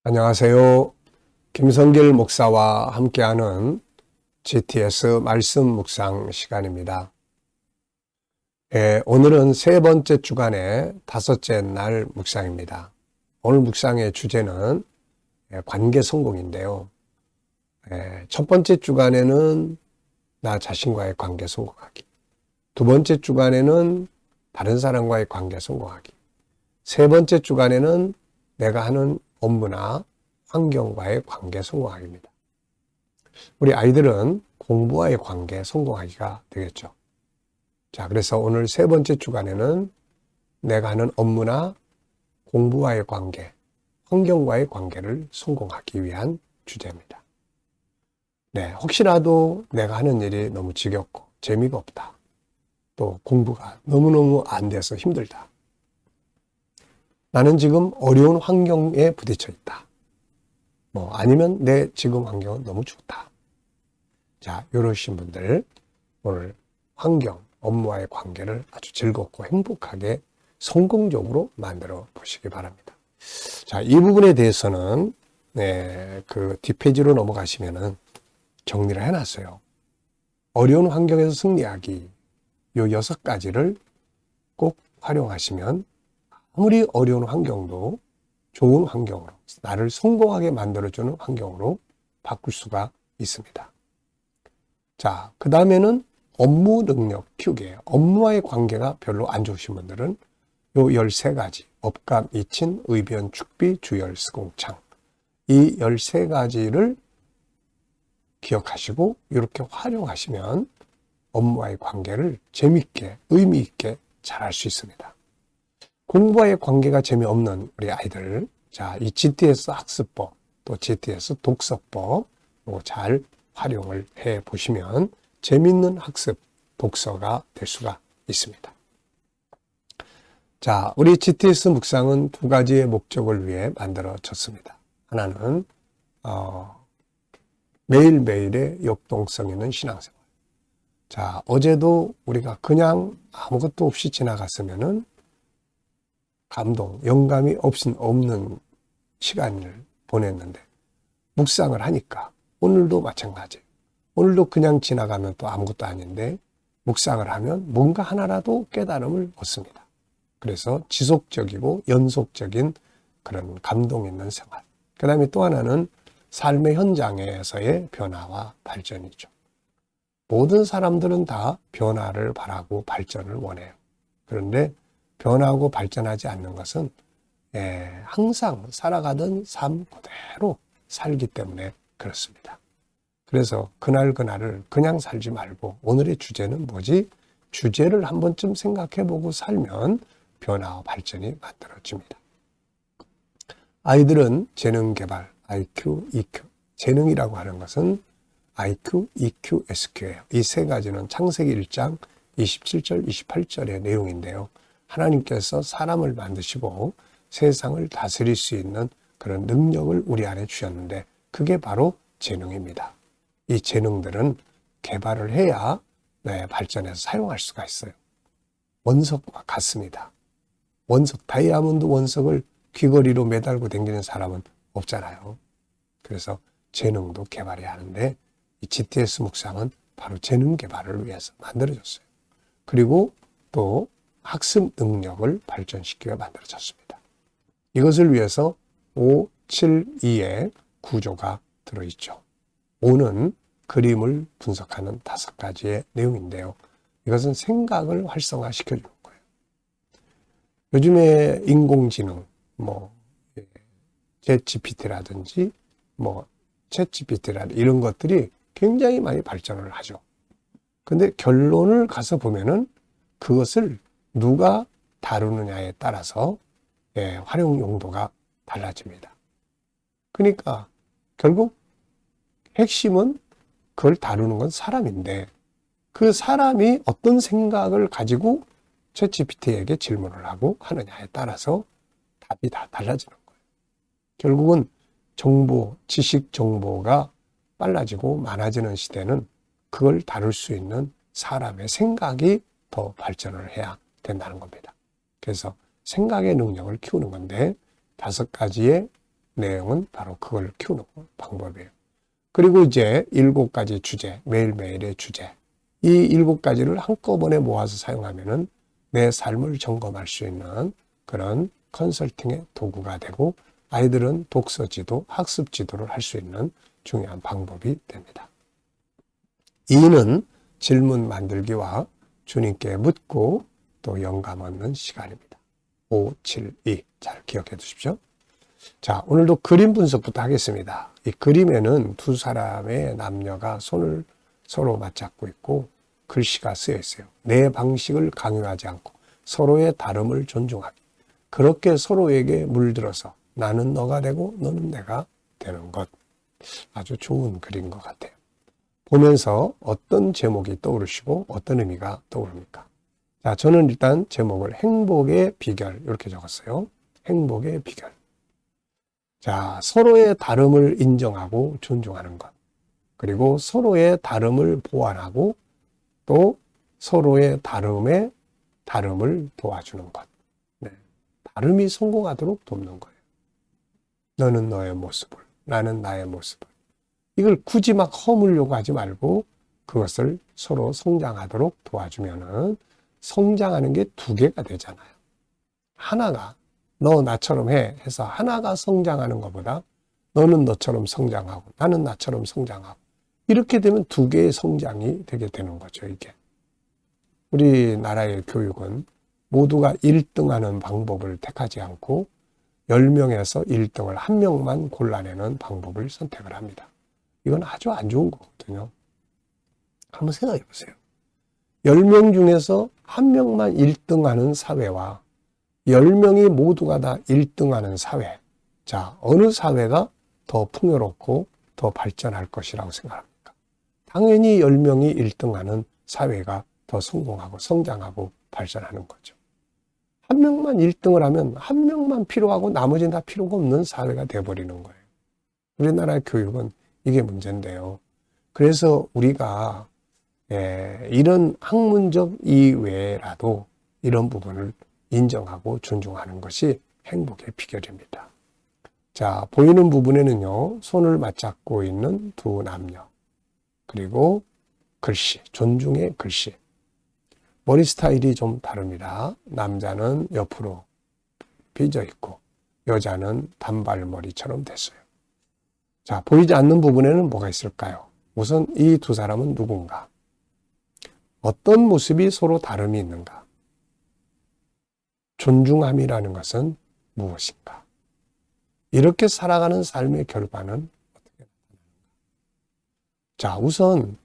안녕하세요. 김성길 목사와 함께하는 GTS 말씀 묵상 시간입니다. 오늘은 세 번째 주간의 다섯째 날 묵상입니다. 오늘 묵상의 주제는 관계 성공인데요. 첫 번째 주간에는 나 자신과의 관계 성공하기. 두 번째 주간에는 다른 사람과의 관계 성공하기. 세 번째 주간에는 내가 하는 업무나 환경과의 관계 성공하기입니다. 우리 아이들은 공부와의 관계 성공하기가 되겠죠. 자, 그래서 오늘 세 번째 주간에는 내가 하는 업무나 공부와의 관계, 환경과의 관계를 성공하기 위한 주제입니다. 네, 혹시라도 내가 하는 일이 너무 지겹고 재미가 없다. 또 공부가 너무너무 안 돼서 힘들다. 나는 지금 어려운 환경에 부딪혀 있다. 아니면 내 지금 환경은 너무 좋다. 자, 이러신 분들 오늘 환경, 업무와의 관계를 아주 즐겁고 행복하게 성공적으로 만들어 보시기 바랍니다. 자, 이 부분에 대해서는 그 뒷페이지로 넘어가시면은 정리를 해놨어요. 어려운 환경에서 승리하기, 요 6가지를 꼭 활용하시면 아무리 어려운 환경도 좋은 환경으로, 나를 성공하게 만들어주는 환경으로 바꿀 수가 있습니다. 자, 그 다음에는 업무 능력 키우기예요. 업무와의 관계가 별로 안 좋으신 분들은 요 13가지, 업감, 이친, 의변, 축비, 주열, 스공창, 이 13가지를 기억하시고 이렇게 활용하시면 업무와의 관계를 재밌게, 의미 있게 잘할 수 있습니다. 공부와의 관계가 재미없는 우리 아이들, 자, 이 GTS 학습법, 또 GTS 독서법, 잘 활용을 해 보시면 재밌는 학습, 독서가 될 수가 있습니다. 자, 우리 GTS 묵상은 2가지의 목적을 위해 만들어졌습니다. 하나는, 매일매일의 역동성 있는 신앙생활. 자, 어제도 우리가 그냥 아무것도 없이 지나갔으면은 감동, 영감이 없는 시간을 보냈는데 묵상을 하니까 오늘도 마찬가지예요. 오늘도 그냥 지나가면 또 아무것도 아닌데 묵상을 하면 뭔가 하나라도 깨달음을 얻습니다. 그래서 지속적이고 연속적인 그런 감동 있는 생활. 그 다음에 또 하나는 삶의 현장에서의 변화와 발전이죠. 모든 사람들은 다 변화를 바라고 발전을 원해요. 그런데 변화하고 발전하지 않는 것은 항상 살아가던 삶 그대로 살기 때문에 그렇습니다. 그래서 그날그날을 그냥 살지 말고 오늘의 주제는 뭐지? 주제를 한 번쯤 생각해보고 살면 변화와 발전이 만들어집니다. 아이들은 재능 개발, IQ, EQ. 재능이라고 하는 것은 IQ, EQ, SQ예요. 이 3가지는 창세기 1장 27절, 28절의 내용인데요. 하나님께서 사람을 만드시고 세상을 다스릴 수 있는 그런 능력을 우리 안에 주셨는데 그게 바로 재능입니다. 이 재능들은 개발을 해야 발전해서 사용할 수가 있어요. 원석과 같습니다. 원석, 다이아몬드 원석을 귀걸이로 매달고 다니는 사람은 없잖아요. 그래서 재능도 개발해야 하는데 이 GTS 묵상은 바로 재능 개발을 위해서 만들어졌어요. 그리고 또 학습 능력을 발전시키게 만들어졌습니다. 이것을 위해서 5, 7, 2의 구조가 들어있죠. 5는 그림을 분석하는 5가지의 내용인데요. 이것은 생각을 활성화시켜주는 거예요. 요즘에 인공지능, 챗GPT라든지, 챗GPT라든지 이런 것들이 굉장히 많이 발전을 하죠. 근데 결론을 가서 보면은 그것을 누가 다루느냐에 따라서 활용 용도가 달라집니다. 그러니까 결국 핵심은 그걸 다루는 건 사람인데 그 사람이 어떤 생각을 가지고 챗GPT에게 질문을 하고 하느냐에 따라서 답이 다 달라지는 거예요. 결국은 정보, 지식 정보가 빨라지고 많아지는 시대는 그걸 다룰 수 있는 사람의 생각이 더 발전을 해야 된다는 겁니다. 그래서 생각의 능력을 키우는 건데 5가지의 내용은 바로 그걸 키우는 방법이에요. 그리고 이제 7가지 주제, 매일매일의 주제. 이 7가지를 한꺼번에 모아서 사용하면은 내 삶을 점검할 수 있는 그런 컨설팅의 도구가 되고 아이들은 독서 지도, 학습 지도를 할 수 있는 중요한 방법이 됩니다. 2는 질문 만들기와 주님께 묻고 또 영감 얻는 시간입니다. 5, 7, 2. 잘 기억해 두십시오. 자, 오늘도 그림 분석부터 하겠습니다. 이 그림에는 두 사람의 남녀가 손을 서로 맞잡고 있고 글씨가 쓰여 있어요. 내 방식을 강요하지 않고 서로의 다름을 존중하기. 그렇게 서로에게 물들어서 나는 너가 되고 너는 내가 되는 것. 아주 좋은 글인 것 같아요. 보면서 어떤 제목이 떠오르시고 어떤 의미가 떠오릅니까? 자, 저는 일단 제목을 행복의 비결 이렇게 적었어요. 행복의 비결. 자, 서로의 다름을 인정하고 존중하는 것. 그리고 서로의 다름을 보완하고 또 서로의 다름을 도와주는 것. 네. 다름이 성공하도록 돕는 거예요. 너는 너의 모습을, 나는 나의 모습을. 이걸 굳이 막 허물려고 하지 말고 그것을 서로 성장하도록 도와주면은 성장하는 게 2개가 되잖아요. 하나가 너 나처럼 해 해서 하나가 성장하는 것보다 너는 너처럼 성장하고 나는 나처럼 성장하고 이렇게 되면 2개의 성장이 되게 되는 거죠. 이게 우리나라의 교육은 모두가 1등하는 방법을 택하지 않고 10명에서 1등을 1명만 골라내는 방법을 선택을 합니다. 이건 아주 안 좋은 거거든요. 한번 생각해 보세요. 10명 중에서 1명만 1등하는 사회와 10명이 모두가 다 1등하는 사회. 자, 어느 사회가 더 풍요롭고 더 발전할 것이라고 생각합니까? 당연히 10명이 1등하는 사회가 더 성공하고 성장하고 발전하는 거죠. 1명만 1등을 하면 1명만 필요하고 나머지는 다 필요가 없는 사회가 돼버리는 거예요. 우리나라 교육은 이게 문제인데요. 그래서 우리가 이런 학문적 이외라도 이런 부분을 인정하고 존중하는 것이 행복의 비결입니다. 자, 보이는 부분에는요, 손을 맞잡고 있는 두 남녀, 그리고 글씨, 존중의 글씨. 머리 스타일이 좀 다릅니다. 남자는 옆으로 삐져 있고, 여자는 단발머리처럼 됐어요. 자, 보이지 않는 부분에는 뭐가 있을까요? 우선 이 두 사람은 누군가? 어떤 모습이 서로 다름이 있는가? 존중함이라는 것은 무엇인가? 이렇게 살아가는 삶의 결과는 어떻게 나타나는가? 자, 우선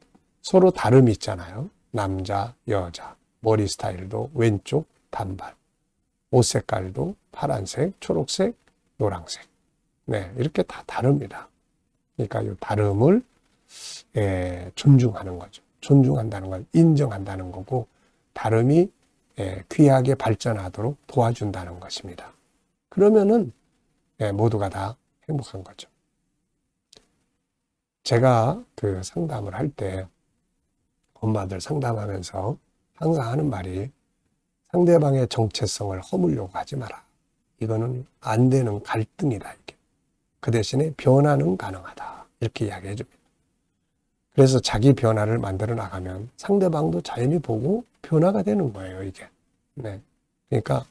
서로 다름이 있잖아요. 남자, 여자, 머리 스타일도 왼쪽, 단발, 옷 색깔도 파란색, 초록색, 노란색. 네, 이렇게 다 다릅니다. 그러니까 이 다름을 존중하는 거죠. 존중한다는 건 인정한다는 거고 다름이 귀하게 발전하도록 도와준다는 것입니다. 그러면은 모두가 다 행복한 거죠. 제가 그 상담을 할 때 엄마들 상담하면서 항상 하는 말이 상대방의 정체성을 허물려고 하지 마라. 이거는 안 되는 갈등이다. 이게. 그 대신에 변화는 가능하다. 이렇게 이야기해 줍니다. 그래서 자기 변화를 만들어 나가면 상대방도 자연히 보고 변화가 되는 거예요, 이게. 네. 그러니까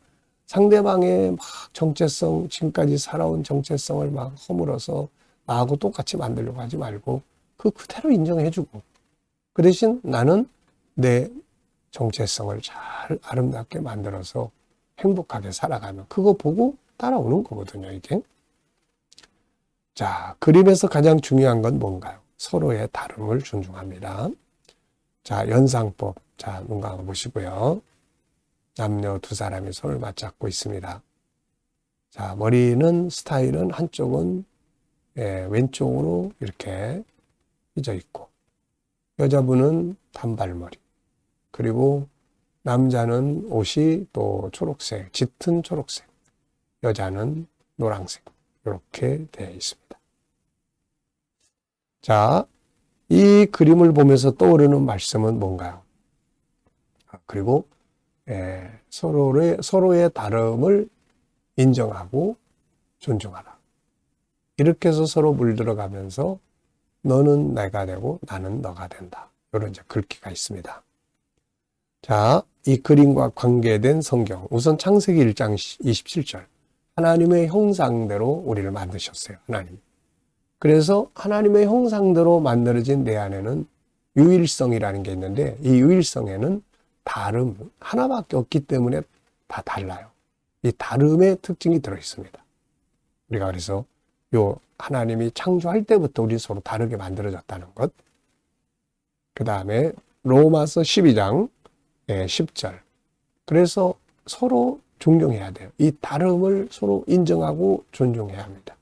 상대방의 막 정체성, 지금까지 살아온 정체성을 막 허물어서 나하고 똑같이 만들려고 하지 말고 그대로 인정해 주고 그 대신 나는 내 정체성을 잘 아름답게 만들어서 행복하게 살아가면 그거 보고 따라오는 거거든요, 이게. 자, 그림에서 가장 중요한 건 뭔가요? 서로의 다름을 존중합니다. 자, 연상법. 자, 눈 감아 보시고요. 남녀 두 사람이 손을 맞잡고 있습니다. 자, 머리는 스타일은 한쪽은 왼쪽으로 이렇게 휘져 있고 여자분은 단발머리 그리고 남자는 옷이 또 초록색, 짙은 초록색 여자는 노란색 이렇게 되어 있습니다. 자, 이 그림을 보면서 떠오르는 말씀은 뭔가요? 그리고 서로의 다름을 인정하고 존중하라. 이렇게 해서 서로 물들어가면서 너는 내가 되고 나는 너가 된다. 이런 이제 글귀가 있습니다. 자, 이 그림과 관계된 성경. 우선 창세기 1장 27절. 하나님의 형상대로 우리를 만드셨어요. 하나님. 그래서 하나님의 형상대로 만들어진 내 안에는 유일성이라는 게 있는데 이 유일성에는 다름 하나밖에 없기 때문에 다 달라요. 이 다름의 특징이 들어있습니다. 우리가 그래서 요 하나님이 창조할 때부터 우리 서로 다르게 만들어졌다는 것. 그 다음에 로마서 12장 10절. 그래서 서로 존경해야 돼요. 이 다름을 서로 인정하고 존중해야 합니다.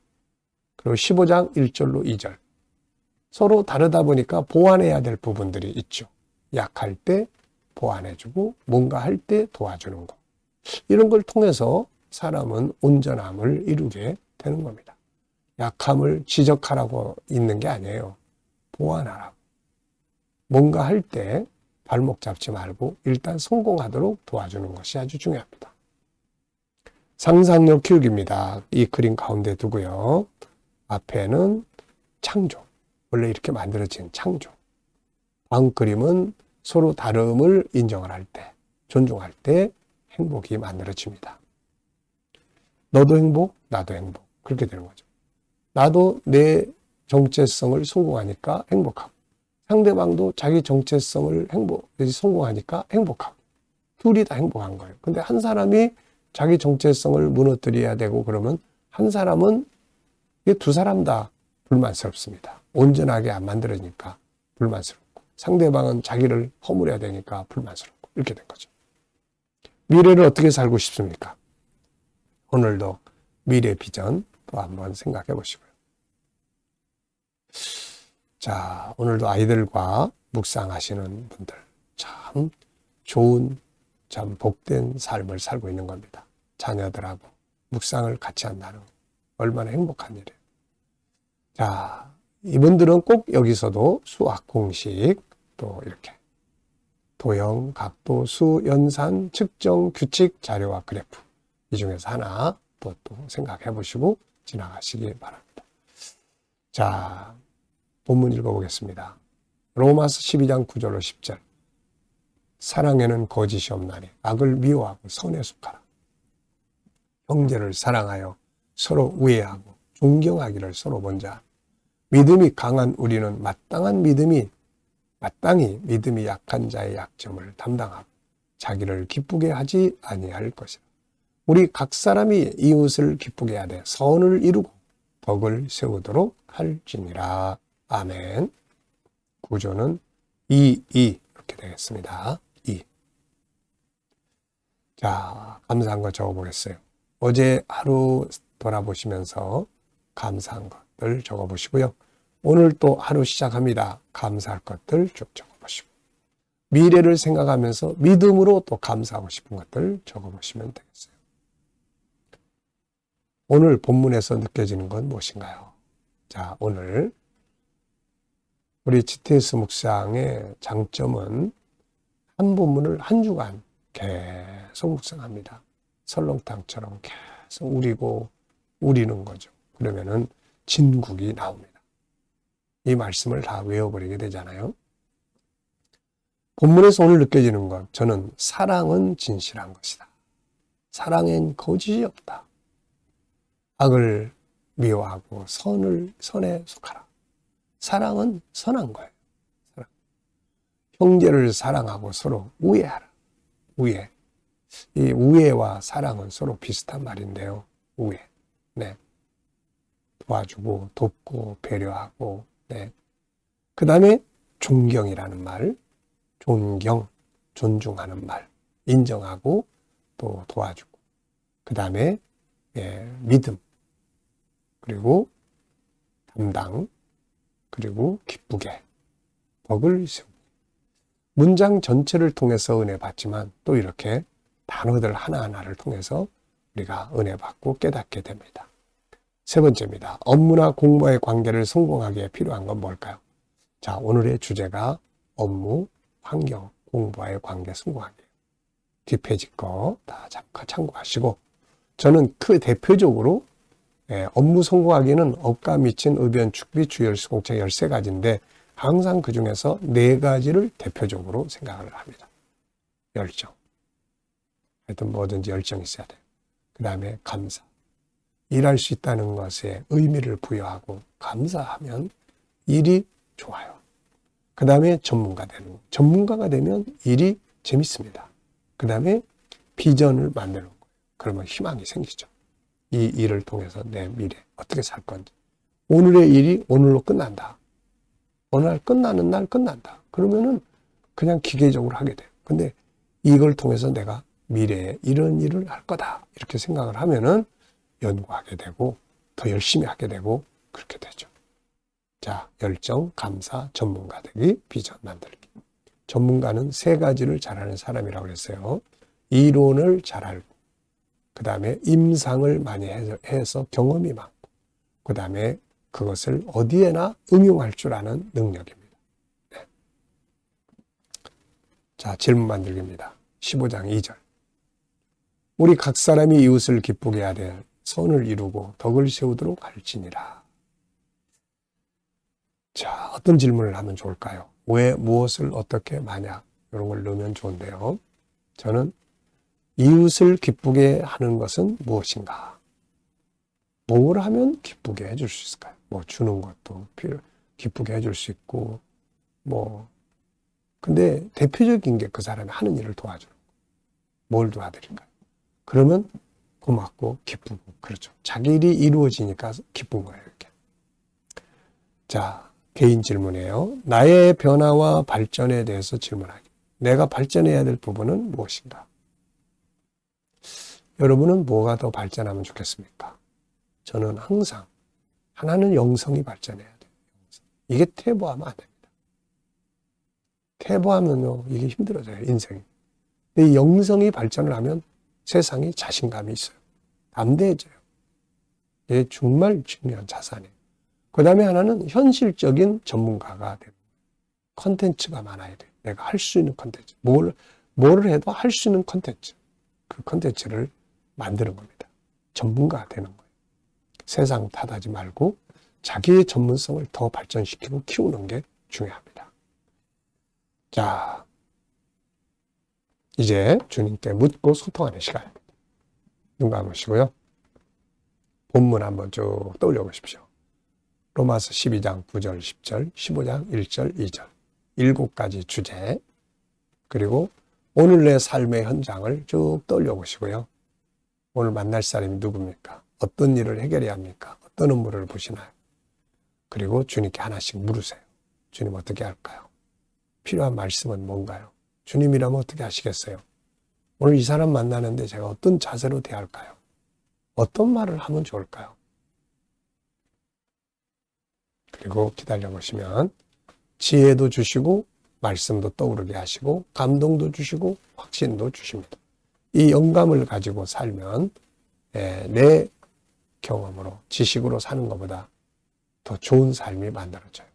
그리고 15장 1절로 2절. 서로 다르다 보니까 보완해야 될 부분들이 있죠. 약할 때 보완해주고 뭔가 할 때 도와주는 것. 이런 걸 통해서 사람은 온전함을 이루게 되는 겁니다. 약함을 지적하라고 있는 게 아니에요. 보완하라고. 뭔가 할 때 발목 잡지 말고 일단 성공하도록 도와주는 것이 아주 중요합니다. 상상력 키우기입니다. 이 그림 가운데 두고요. 앞에는 창조. 원래 이렇게 만들어진 창조. 다음 그림은 서로 다름을 인정을 할 때, 존중할 때 행복이 만들어집니다. 너도 행복, 나도 행복. 그렇게 되는 거죠. 나도 내 정체성을 성공하니까 행복하고 상대방도 자기 정체성을 성공하니까 행복하고 둘이 다 행복한 거예요. 근데 한 사람이 자기 정체성을 무너뜨려야 되고 그러면 한 사람은 이게 두 사람 다 불만스럽습니다. 온전하게 안 만들어지니까 불만스럽고 상대방은 자기를 허물어야 되니까 불만스럽고 이렇게 된 거죠. 미래를 어떻게 살고 싶습니까? 오늘도 미래 비전 또 한번 생각해 보시고요. 자, 오늘도 아이들과 묵상하시는 분들 참 좋은 참 복된 삶을 살고 있는 겁니다. 자녀들하고 묵상을 같이 한다는 거. 얼마나 행복한 일이에요. 자, 이분들은 꼭 여기서도 수학 공식 또 이렇게 도형, 각도, 수, 연산, 측정, 규칙, 자료와 그래프 이 중에서 하나 또 생각해 보시고 지나가시기 바랍니다. 자, 본문 읽어보겠습니다. 로마서 12장 9절로 10절. 사랑에는 거짓이 없나니 악을 미워하고 선에 속하라. 형제를 사랑하여 서로 우애하고 존경하기를 서로 먼저 하라. 믿음이 강한 우리는 마땅히 믿음이 약한 자의 약점을 담당하고 자기를 기쁘게 하지 아니할 것이라. 우리 각 사람이 이웃을 기쁘게 하되 선을 이루고 덕을 세우도록 할지니라. 아멘. 구조는 2 이렇게 되겠습니다. 2. 자, 감사한 거 적어보겠어요. 어제 하루 돌아보시면서 감사한 것들 적어보시고요. 오늘 또 하루 시작합니다. 감사할 것들 쭉 적어보시고 미래를 생각하면서 믿음으로 또 감사하고 싶은 것들 적어보시면 되겠어요. 오늘 본문에서 느껴지는 건 무엇인가요? 자, 오늘 우리 GTS 묵상의 장점은 한 본문을 한 주간 계속 묵상합니다. 설렁탕처럼 계속 우리는 거죠. 그러면은 진국이 나옵니다. 이 말씀을 다 외워버리게 되잖아요. 본문에서 오늘 느껴지는 것, 저는 사랑은 진실한 것이다. 사랑엔 거짓이 없다. 악을 미워하고 선에 속하라. 사랑은 선한 거예요. 사랑. 형제를 사랑하고 서로 우애하라. 우애. 이 우애와 사랑은 서로 비슷한 말인데요. 우애. 네. 도와주고 돕고 배려하고 네. 그 다음에 존경이라는 말. 존경, 존중하는 말. 인정하고 또 도와주고. 그 다음에 믿음. 그리고 담당. 그리고 기쁘게 덕을 세우고. 문장 전체를 통해서 은혜 받지만 또 이렇게 단어들 하나하나를 통해서 우리가 은혜 받고 깨닫게 됩니다. 세 번째입니다. 업무나 공부와의 관계를 성공하기에 필요한 건 뭘까요? 자, 오늘의 주제가 업무, 환경, 공부와의 관계 성공하기. 뒷페이지 거 다 참고하시고 저는 그 대표적으로 업무 성공하기는 업과 미친 의변, 축비, 주열수, 공책 13가지인데 항상 그 중에서 4가지를 대표적으로 생각을 합니다. 열정. 하여튼 뭐든지 열정이 있어야 돼요. 그 다음에 감사. 일할 수 있다는 것에 의미를 부여하고 감사하면 일이 좋아요. 그 다음에 전문가 되는 거예요. 전문가가 되면 일이 재밌습니다. 그 다음에 비전을 만드는 거예요. 그러면 희망이 생기죠. 이 일을 통해서 내 미래 어떻게 살 건지. 오늘의 일이 오늘로 끝난다. 어느 날 끝나는 날 끝난다. 그러면은 그냥 기계적으로 하게 돼요. 근데 이걸 통해서 내가 미래에 이런 일을 할 거다. 이렇게 생각을 하면은 연구하게 되고 더 열심히 하게 되고 그렇게 되죠. 자, 열정, 감사, 전문가 되기, 비전 만들기. 전문가는 3가지를 잘하는 사람이라고 그랬어요. 이론을 잘 알고, 그 다음에 임상을 많이 해서 경험이 많고, 그 다음에 그것을 어디에나 응용할 줄 아는 능력입니다. 네. 자, 질문 만들기입니다. 15장 2절. 우리 각 사람이 이웃을 기쁘게 해야 될 선을 이루고 덕을 세우도록 할지니라. 자, 어떤 질문을 하면 좋을까요? 왜, 무엇을, 어떻게, 만약 이런 걸 넣으면 좋은데요. 저는 이웃을 기쁘게 하는 것은 무엇인가? 뭘 하면 기쁘게 해줄 수 있을까요? 뭐 주는 것도 기쁘게 해줄 수 있고 근데 대표적인 게 그 사람이 하는 일을 도와주는 거예요. 뭘 도와드릴까요? 그러면 고맙고 기쁘고 그렇죠. 자기 일이 이루어지니까 기쁜 거예요. 이렇게. 자, 개인 질문이에요. 나의 변화와 발전에 대해서 질문하기. 내가 발전해야 될 부분은 무엇인가? 여러분은 뭐가 더 발전하면 좋겠습니까? 저는 항상 하나는 영성이 발전해야 돼요. 이게 퇴보하면 안 됩니다. 퇴보하면요, 이게 힘들어져요, 인생이. 근데 이 영성이 발전을 하면 세상에 자신감이 있어요. 담대해져요. 이게 정말 중요한 자산이에요. 그 다음에 하나는 현실적인 전문가가 되는 거예요. 컨텐츠가 많아야 돼요. 내가 할 수 있는 컨텐츠. 뭘 해도 할 수 있는 컨텐츠. 그 컨텐츠를 만드는 겁니다. 전문가가 되는 거예요. 세상 탓하지 말고 자기의 전문성을 더 발전시키고 키우는 게 중요합니다. 자, 이제 주님께 묻고 소통하는 시간입니다. 눈 감으시고요. 본문 한번 쭉 떠올려 보십시오. 로마서 12장 9절, 10절, 15장 1절, 2절 7가지 주제, 그리고 오늘 내 삶의 현장을 쭉 떠올려 보시고요. 오늘 만날 사람이 누굽니까? 어떤 일을 해결해야 합니까? 어떤 업무를 보시나요? 그리고 주님께 하나씩 물으세요. 주님 어떻게 할까요? 필요한 말씀은 뭔가요? 주님이라면 어떻게 하시겠어요? 오늘 이 사람 만나는데 제가 어떤 자세로 대할까요? 어떤 말을 하면 좋을까요? 그리고 기다려보시면 지혜도 주시고 말씀도 떠오르게 하시고 감동도 주시고 확신도 주십니다. 이 영감을 가지고 살면 내 경험으로 지식으로 사는 것보다 더 좋은 삶이 만들어져요.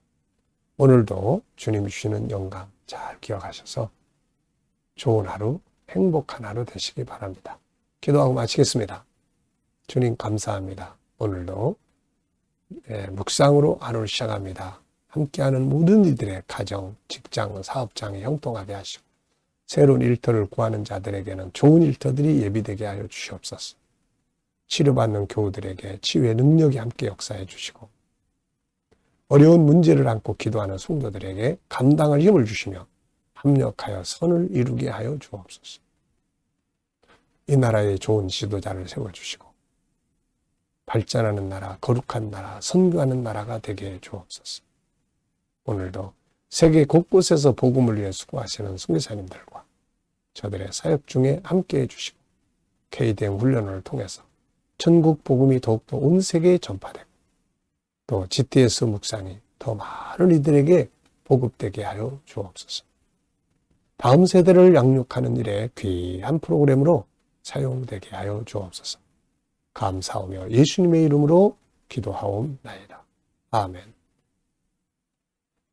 오늘도 주님이 주시는 영감 잘 기억하셔서 좋은 하루, 행복한 하루 되시기 바랍니다. 기도하고 마치겠습니다. 주님 감사합니다. 오늘도 묵상으로 하루를 시작합니다. 함께하는 모든 이들의 가정, 직장, 사업장에 형통하게 하시고 새로운 일터를 구하는 자들에게는 좋은 일터들이 예비되게 하여 주시옵소서. 치료받는 교우들에게 치유의 능력이 함께 역사해 주시고 어려운 문제를 안고 기도하는 성도들에게 감당할 힘을 주시며 합력하여 선을 이루게 하여 주옵소서. 이 나라에 좋은 지도자를 세워주시고 발전하는 나라, 거룩한 나라, 선교하는 나라가 되게 해 주옵소서. 오늘도 세계 곳곳에서 복음을 위해 수고하시는 선교사님들과 저들의 사역 중에 함께해 주시고 KDM 훈련을 통해서 전국 복음이 더욱더 온 세계에 전파되고 또 GTS 묵상이 더 많은 이들에게 보급되게 하여 주옵소서. 다음 세대를 양육하는 일에 귀한 프로그램으로 사용되게 하여 주옵소서. 감사하며 예수님의 이름으로 기도하옵나이다. 아멘.